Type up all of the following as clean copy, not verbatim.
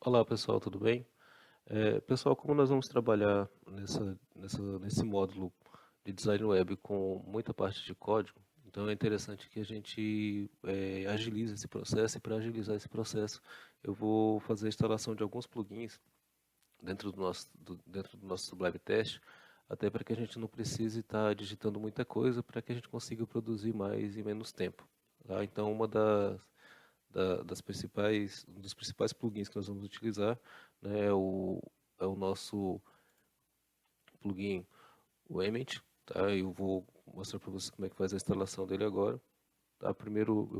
Olá pessoal, tudo bem? Pessoal, como nós vamos trabalhar nesse módulo de design web com muita parte de código, então é interessante que a gente agilize esse processo, e para agilizar esse processo eu vou fazer a instalação de alguns plugins dentro do nosso Sublime Test, até para que a gente não precise estar digitando muita coisa, para que a gente consiga produzir mais em menos tempo. Tá? Então, um dos principais plugins que nós vamos utilizar, né, é o nosso plugin, o Emmet, tá? Eu vou mostrar para vocês como é que faz a instalação dele agora. Tá? Primeiro,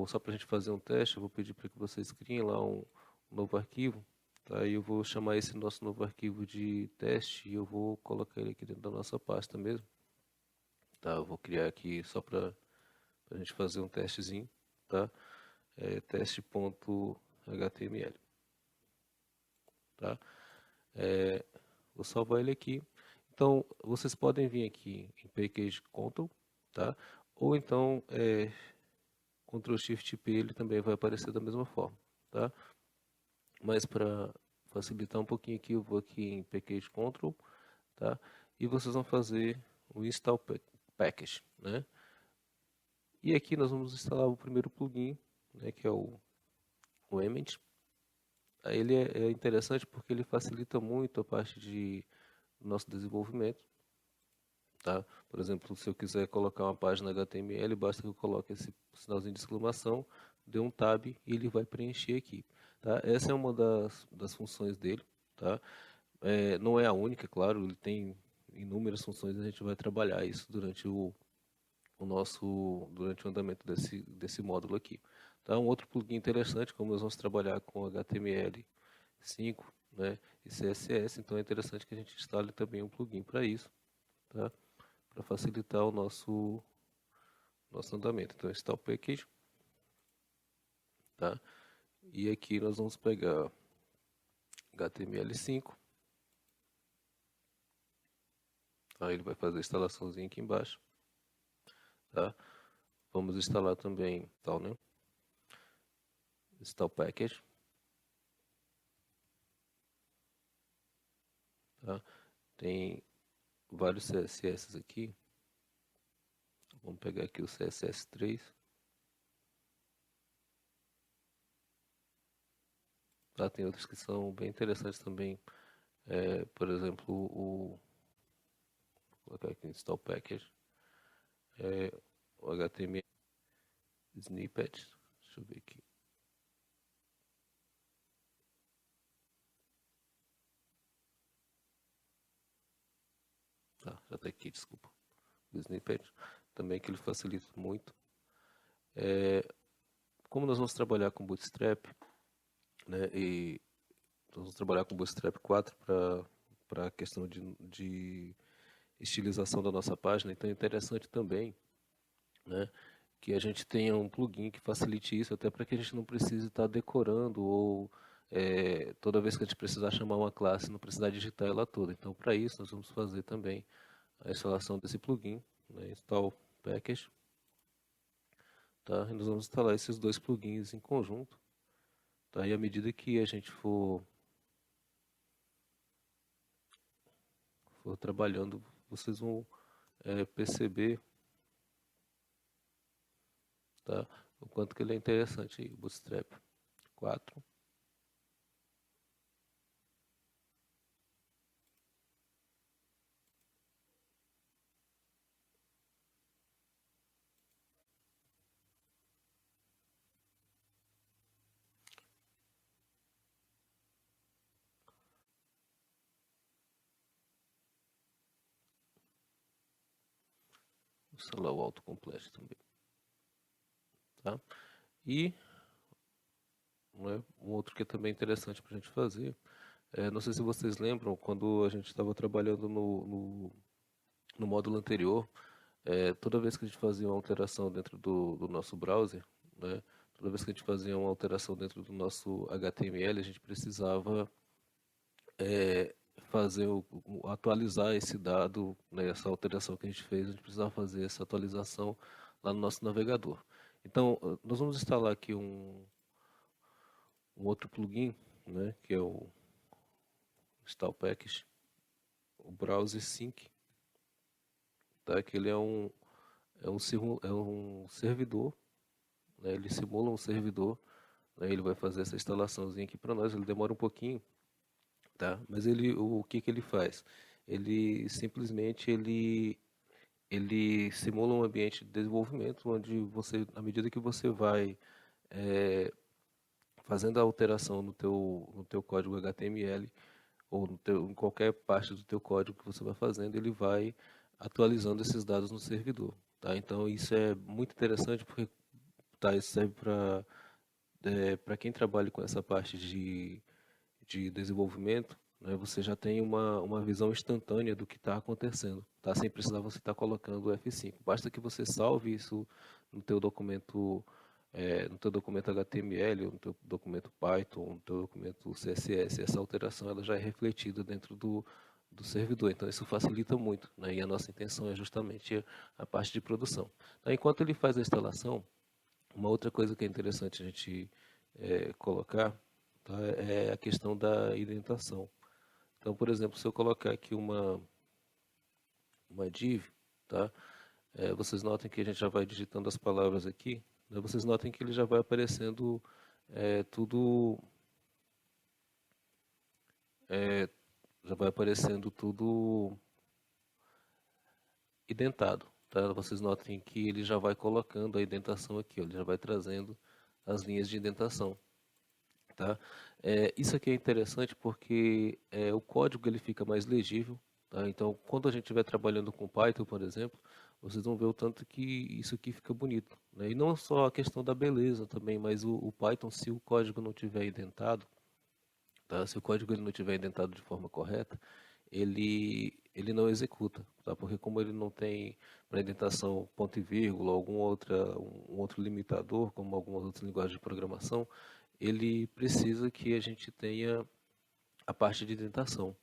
só para a gente fazer um teste, eu vou pedir para que vocês criem lá um novo arquivo. Tá? E eu vou chamar esse nosso novo arquivo de teste e eu vou colocar ele aqui dentro da nossa pasta mesmo. Tá? Eu vou criar aqui só para a gente fazer um testezinho, tá? Teste.html, tá? Vou salvar ele aqui. Então, vocês podem vir aqui em Package Control, tá? Ou então, Ctrl Shift P, ele também vai aparecer da mesma forma, tá? Mas para facilitar um pouquinho aqui, eu vou aqui em Package Control, tá? E vocês vão fazer o Install Package, né? E aqui nós vamos instalar o primeiro plugin, né, que é o Emmet. Aí ele é interessante porque ele facilita muito a parte do nosso desenvolvimento. Tá? Por exemplo, se eu quiser colocar uma página HTML, basta que eu coloque esse sinalzinho de exclamação, dê um tab e ele vai preencher aqui. Tá? Essa é uma das funções dele. Tá? Não é a única, claro, ele tem inúmeras funções e a gente vai trabalhar isso durante o andamento desse módulo aqui. Tá? Um outro plugin interessante, como nós vamos trabalhar com HTML5, né, e CSS, então é interessante que a gente instale também um plugin para isso. Tá? Para facilitar o nosso andamento. Então, install package, tá? E aqui nós vamos pegar HTML5, tá? Ele vai fazer a instalaçãozinha aqui embaixo, tá? Vamos instalar também, tal, né? Install package, tá? Tem vários CSS aqui. Vamos pegar aqui o CSS3. Tá? Tem outros que são bem interessantes também. Por exemplo, vou colocar aqui install package. O HTML snippet. Deixa eu ver aqui. Tá, já está aqui, desculpa. O snippet também, que ele facilita muito. Como nós vamos trabalhar com Bootstrap, né, e nós vamos trabalhar com Bootstrap 4 para a questão de estilização da nossa página, então é interessante também, né, que a gente tenha um plugin que facilite isso, até para que a gente não precise estar decorando ou toda vez que a gente precisar chamar uma classe, não precisar digitar ela toda. Então, para isso, nós vamos fazer também a instalação desse plugin, né, install package, tá? E nós vamos instalar esses dois plugins em conjunto, tá? E à medida que a gente for trabalhando, vocês vão perceber, tá? O quanto que ele é interessante aí, Bootstrap 4. Vou instalar o autocomplete também, tá? E né, um outro que é também interessante para a gente fazer, não sei se vocês lembram, quando a gente estava trabalhando no módulo anterior, toda vez que a gente fazia uma alteração dentro do nosso browser, né, toda vez que a gente fazia uma alteração dentro do nosso HTML, a gente precisava atualizar esse dado, né, essa alteração que a gente fez, a gente precisava fazer essa atualização lá no nosso navegador. Então, nós vamos instalar aqui um outro plugin, né, que é o Install Package, o Browse Sync, tá, que ele é um servidor, né, ele simula um servidor, né, ele vai fazer essa instalaçãozinha aqui para nós, ele demora um pouquinho, tá, mas o que que ele faz? Ele simplesmente ele simula um ambiente de desenvolvimento onde você, à medida que você vai fazendo a alteração no teu código HTML ou em qualquer parte do teu código que você vai fazendo, ele vai atualizando esses dados no servidor, tá? Então isso é muito interessante porque tá, isso serve para quem trabalha com essa parte de desenvolvimento, né? Você já tem uma visão instantânea do que está acontecendo, tá? Sem precisar você estar colocando o F5. Basta que você salve isso no teu documento no teu documento HTML, ou no teu documento Python, ou no teu documento CSS, essa alteração ela já é refletida dentro do servidor. Então isso facilita muito, né? E a nossa intenção é justamente a parte de produção. Então, enquanto ele faz a instalação, uma outra coisa que é interessante a gente colocar, tá, é a questão da indentação. Então, por exemplo, se eu colocar aqui uma div, tá? Vocês notem que a gente já vai digitando as palavras aqui, né? Vocês notem que ele já vai aparecendo tudo, é, já vai aparecendo tudo identado, tá? Vocês notem que ele já vai colocando a indentação aqui, ó, ele já vai trazendo as linhas de indentação, tá? Isso aqui é interessante porque o código ele fica mais legível, tá? Então, quando a gente estiver trabalhando com Python, por exemplo, vocês vão ver o tanto que isso aqui fica bonito, né? E não só a questão da beleza também, mas o Python, se o código não tiver indentado, tá? Se o código ele não tiver indentado de forma correta, ele não executa, tá? Porque como ele não tem para indentação ponto e vírgula, um outro limitador, como algumas outras linguagens de programação, ele precisa que a gente tenha a parte de indentação,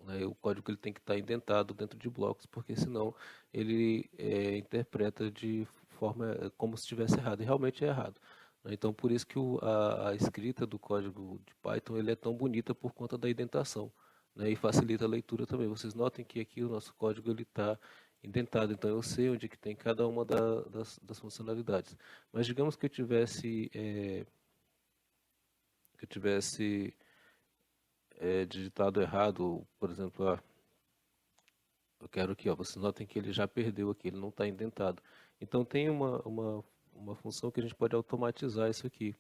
né? O código ele tem que estar indentado dentro de blocos, porque senão ele interpreta de forma como se estivesse errado, e realmente é errado, né? Então, por isso que a escrita do código de Python ele é tão bonita por conta da indentação, né? E facilita a leitura também. Vocês notem que aqui o nosso código ele está indentado, então eu sei onde que tem cada uma das funcionalidades. Mas digamos que eu tivesse digitado errado, por exemplo, eu quero aqui, ó, vocês notem que ele já perdeu aqui, ele não está indentado. Então tem uma função que a gente pode automatizar isso aqui,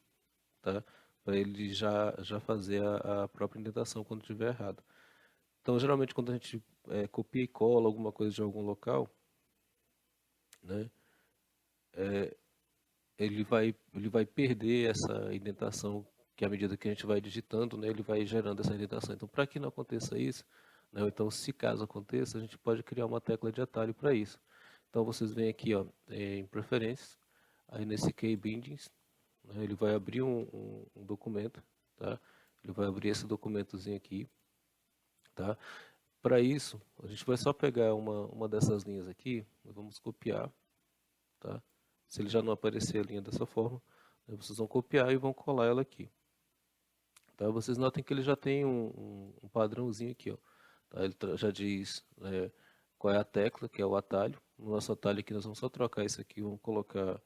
tá? Para ele já fazer a própria indentação quando estiver errado. Então geralmente quando a gente copia e cola alguma coisa de algum local, né? Ele vai perder essa indentação que à medida que a gente vai digitando, né, ele vai gerando essa indentação. Então, para que não aconteça isso, né, ou então se caso aconteça, a gente pode criar uma tecla de atalho para isso. Então, vocês vêm aqui, ó, em preferências, aí nesse key bindings, né, ele vai abrir um documento, tá? Ele vai abrir esse documentozinho aqui, tá? Para isso, a gente vai só pegar uma dessas linhas aqui, vamos copiar, tá? Se ele já não aparecer a linha dessa forma, né, vocês vão copiar e vão colar ela aqui. Tá? Vocês notem que ele já tem um padrãozinho aqui, ó. Tá? Ele já diz qual é a tecla, que é o atalho. No nosso atalho aqui nós vamos só trocar isso aqui, vamos colocar,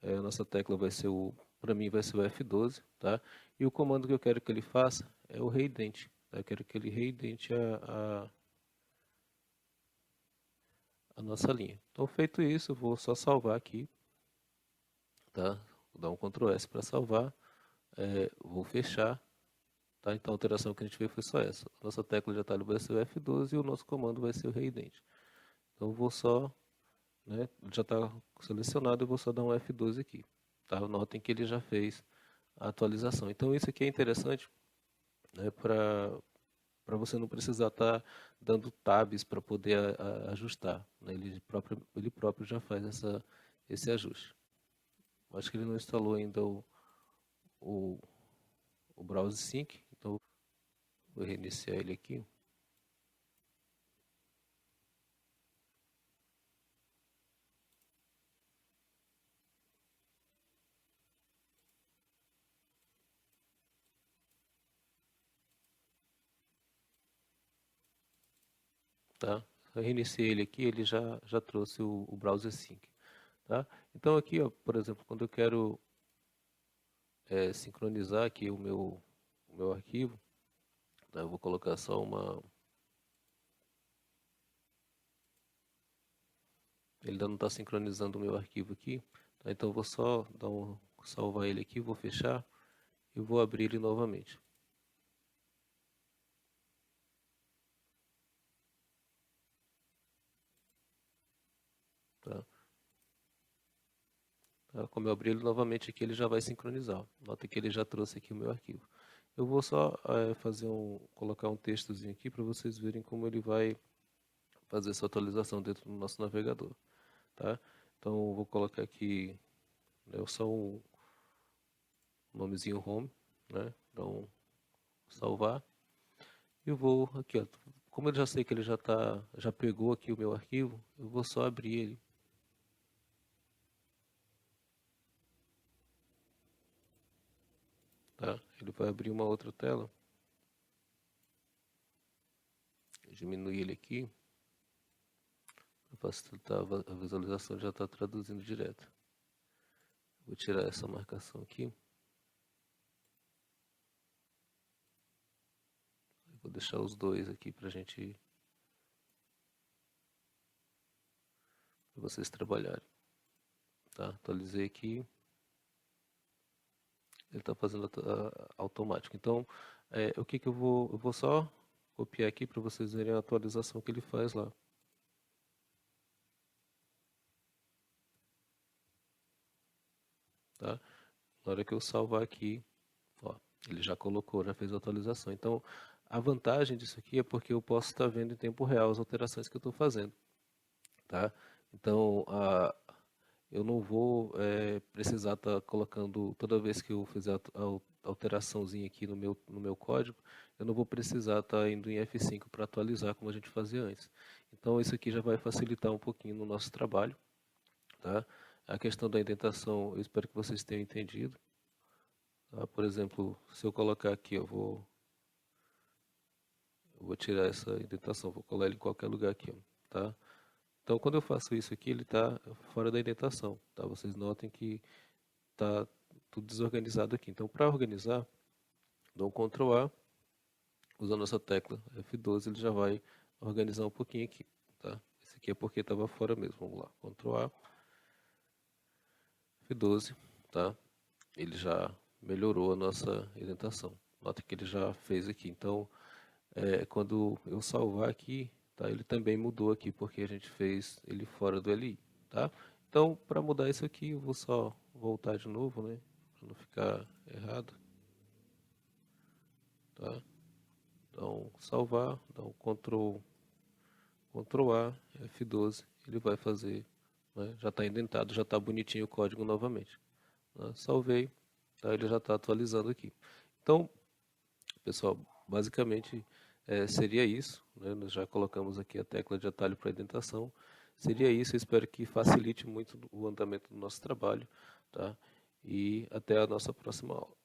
a nossa tecla vai ser para mim vai ser o F12, tá? E o comando que eu quero que ele faça é o reidente. Tá? Eu quero que ele reidente a nossa linha. Então feito isso, eu vou só salvar aqui, tá? Vou dar um Ctrl S para salvar, vou fechar, tá? Então a alteração que a gente fez foi só essa. Nossa tecla de atalho vai ser o F12 e o nosso comando vai ser o reidente. Então eu vou só, né, já está selecionado, eu vou só dar um F12 aqui, tá? Notem que ele já fez a atualização. Então isso aqui é interessante, né, para você não precisar estar dando tabs para poder ajustar, né? Ele próprio já faz esse ajuste. Acho que ele não instalou ainda o, o Browse Sync, então vou reiniciar ele aqui. tá? Eu reiniciei ele aqui, ele já trouxe o Browser Sync, tá? Então aqui, ó, por exemplo, quando eu quero sincronizar aqui o meu arquivo, tá? Eu vou colocar só uma... Ele ainda não está sincronizando o meu arquivo aqui, tá? Então eu vou só salvar ele aqui, vou fechar e vou abrir ele novamente. Tá? Tá? Como eu abri ele novamente aqui, ele já vai sincronizar. Nota que ele já trouxe aqui o meu arquivo. Eu vou só colocar um textozinho aqui para vocês verem como ele vai fazer essa atualização dentro do nosso navegador. Tá? Então eu vou colocar aqui, né, só um nomezinho home, né? Então salvar. E eu vou aqui, ó, como eu já sei que ele já pegou aqui o meu arquivo, eu vou só abrir ele. Tá? Ele vai abrir uma outra tela. Diminuir ele aqui. Para facilitar a visualização, já está traduzindo direto. Vou tirar essa marcação aqui. Vou deixar os dois aqui para vocês trabalharem. Tá? Atualizei aqui. Ele está fazendo automático. Então, o que eu vou só copiar aqui para vocês verem a atualização que ele faz lá. Tá? Na hora que eu salvar aqui, ó, ele já colocou, já fez a atualização. Então, a vantagem disso aqui é porque eu posso estar vendo em tempo real as alterações que eu estou fazendo. Tá? Então, eu não vou precisar estar colocando, toda vez que eu fizer a alteraçãozinha aqui no meu código, eu não vou precisar estar indo em F5 para atualizar como a gente fazia antes. Então isso aqui já vai facilitar um pouquinho no nosso trabalho. Tá? A questão da indentação, eu espero que vocês tenham entendido. Tá? Por exemplo, se eu colocar aqui, eu vou tirar essa indentação, vou colar ele em qualquer lugar aqui. Ó, tá? Então, quando eu faço isso aqui, ele está fora da indentação. Tá? Vocês notem que está tudo desorganizado aqui. Então, para organizar, dou um Ctrl A, usando essa tecla F12, ele já vai organizar um pouquinho aqui. Tá? Esse aqui é porque estava fora mesmo. Vamos lá, Ctrl A, F12, tá? Ele já melhorou a nossa indentação. Nota que ele já fez aqui. Então, quando eu salvar aqui, tá? Ele também mudou aqui, porque a gente fez ele fora do LI. Tá? Então, para mudar isso aqui, eu vou só voltar de novo, né? Para não ficar errado. Tá? Então, salvar, dá um Ctrl A, F12, ele vai fazer, né? Já está indentado, já está bonitinho o código novamente. Tá? Salvei, tá? Ele já está atualizando aqui. Então, pessoal, basicamente seria isso, né? Nós já colocamos aqui a tecla de atalho para indentação. Seria isso, eu espero que facilite muito o andamento do nosso trabalho, tá? E até a nossa próxima aula.